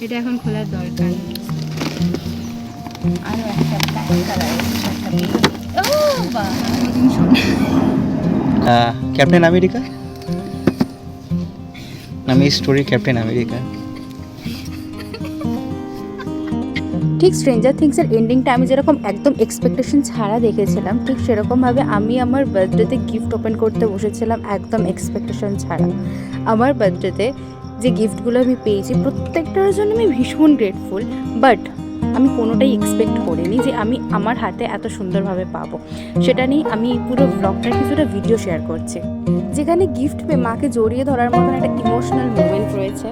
এটা এখন খোলার দরকার। আরো একটা ব্ল্যাক কালার, ও বাহ নতুন সোনা। ক্যাপ্টেন আমেরিকা, আমি স্টোরি ক্যাপ্টেন আমেরিকা। ঠিক স্ট্রেঞ্জার থিংসের এন্ডিংটা আমি যেরকম একদম এক্সপেকটেশন ছাড়া দেখেছিলাম, ঠিক সেরকমভাবে আমি আমার বার্থডেতে গিফট ওপেন করতে বসেছিলাম একদম এক্সপেকটেশন ছাড়া। আমার বার্থডেতে যে গিফটগুলো আমি পেয়েছি প্রত্যেকটার জন্য আমি ভীষণ গ্রেটফুল, বাট আমি কোনোটাই এক্সপেক্ট করিনি যে আমি আমার হাতে এত সুন্দরভাবে পাবো। সেটা নিয়ে আমি পুরো ব্লগটার কিছুটা ভিডিও শেয়ার করছি, যেখানে গিফট পেয়ে মাকে জড়িয়ে ধরার মতন একটা ইমোশনাল মোমেন্ট রয়েছে,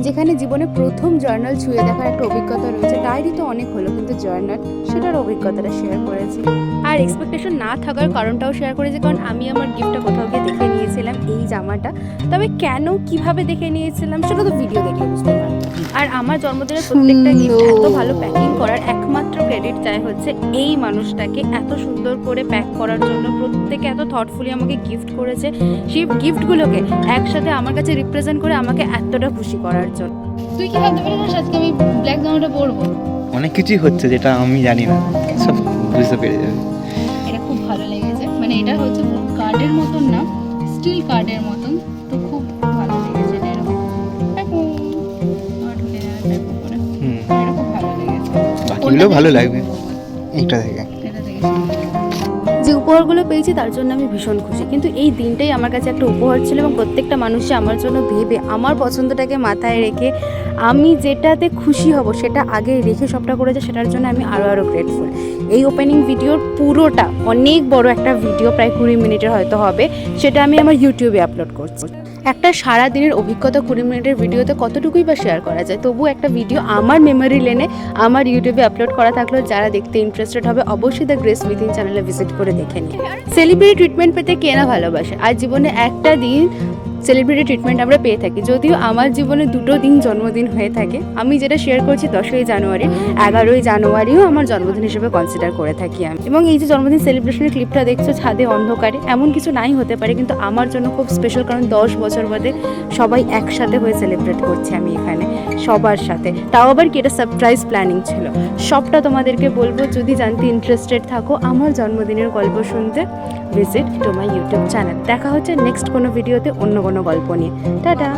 যেখানে জীবনে প্রথম জার্নাল ছুঁয়ে দেখার একটা অভিজ্ঞতা রয়েছে। ডায়েরি তো অনেক হলো, কিন্তু জার্নাল সেটার অভিজ্ঞতাটা শেয়ার করেছি। আর এক্সপেকটেশন না থাকার কারণটাও শেয়ার করেছি, কারণ আমি আমার গিফটটা কোথাও গিয়ে দেখে নিয়েছিলাম এই জামাটা। তবে কেন কিভাবে দেখে নিয়েছিলাম সেটা তো ভিডিও দেখলে বুঝতে পারবো। আর আমার জন্মদিনের প্রত্যেকটা গিফট এত ভালো প্যাকিং করার একমাত্র ক্রেডিট চাই হচ্ছে এই মানুষটাকে, এত সুন্দর করে প্যাক করার জন্য। প্রত্যেকে এত থটফুলি আমাকে গিফট করেছে, সেই গিফটগুলোকে একসাথে আমার কাছে রিপ্রেজেন্ট করে আমাকে এতটা খুশি করার জন্য। তুই কি ভাবতে পারিস আজকে আমি ব্ল্যাক জামাটা পরবো? অনেক কিছুই হচ্ছে যেটা আমি জানি না, সব বুঝতে পেরে যাবে। এটা খুব ভালো লেগেছে, মানে এটা হচ্ছে কার্ডের মতন না, স্টিল কার্ডের মতন, তো খুব ভালো লেগেছে। এটা এরকম ঢুকে যাবে এরকম করে, এটা খুব ভালো লেগেছে। বাকিগুলো ভালো লাগবে এইটা থেকে। এটা থেকে যে উপহারগুলো পেয়েছি তার জন্য আমি ভীষণ খুশি, কিন্তু এই দিনটাই আমার কাছে একটা উপহার ছিল, এবং প্রত্যেকটা মানুষই আমার জন্য ভেবে আমার পছন্দটাকে মাথায় রেখে আমি যেটাতে খুশি হব সেটা আগে রেখে সবটা করেছে, সেটার জন্য আমি আরও গ্রেটফুল। এই ওপেনিং ভিডিওর পুরোটা অনেক বড় একটা ভিডিও, প্রায় 20 মিনিটের হয়তো হবে, সেটা আমি আমার ইউটিউবে আপলোড করছি। একটা সারা দিনের অভিজ্ঞতা 20 মিনিটের ভিডিওতে কতটুকুই বা শেয়ার করা যায়, তবু একটা ভিডিও আমার মেমোরি লেনে আমার ইউটিউবে আপলোড করা থাকলো। যারা দেখতে ইন্টারেস্টেড হবে অবশ্যই দ্য গ্রেস উইথিন চ্যানেলে ভিজিট করে দেখে নিন। সেলিব্রিটি ট্রিটমেন্ট পেতে কে না ভালোবাসে, আর জীবনে একটা দিন সেলিব্রিটি ট্রিটমেন্ট আমরা পেয়ে থাকি। যদিও আমার জীবনে 2টো দিন জন্মদিন হয়ে থাকে, আমি যেটা শেয়ার করছি 10ই জানুয়ারি, 11ই জানুয়ারিও আমার জন্মদিন হিসেবে কনসিডার করে থাকি আমি। এবং এই যে জন্মদিন সেলিব্রেশনের ক্লিপটা দেখছো ছাদে অন্ধকারে, এমন কিছু নাই হতে পারে, কিন্তু আমার জন্য খুব স্পেশাল, কারণ 10 বছর বাদে সবাই একসাথে হয়ে সেলিব্রেট করছি আমি এখানে সবার সাথে। তাও আবার কি, এটা সারপ্রাইজ প্ল্যানিং ছিল। সবটা তোমাদেরকে বলবো, যদি জানতে ইন্টারেস্টেড থাকো আমার জন্মদিনের গল্প শুনতে, visit to my YouTube channel. দেখা হচ্ছে নেক্সট কোনো ভিডিওতে অন্য কোনো গল্প নিয়ে। টাটা।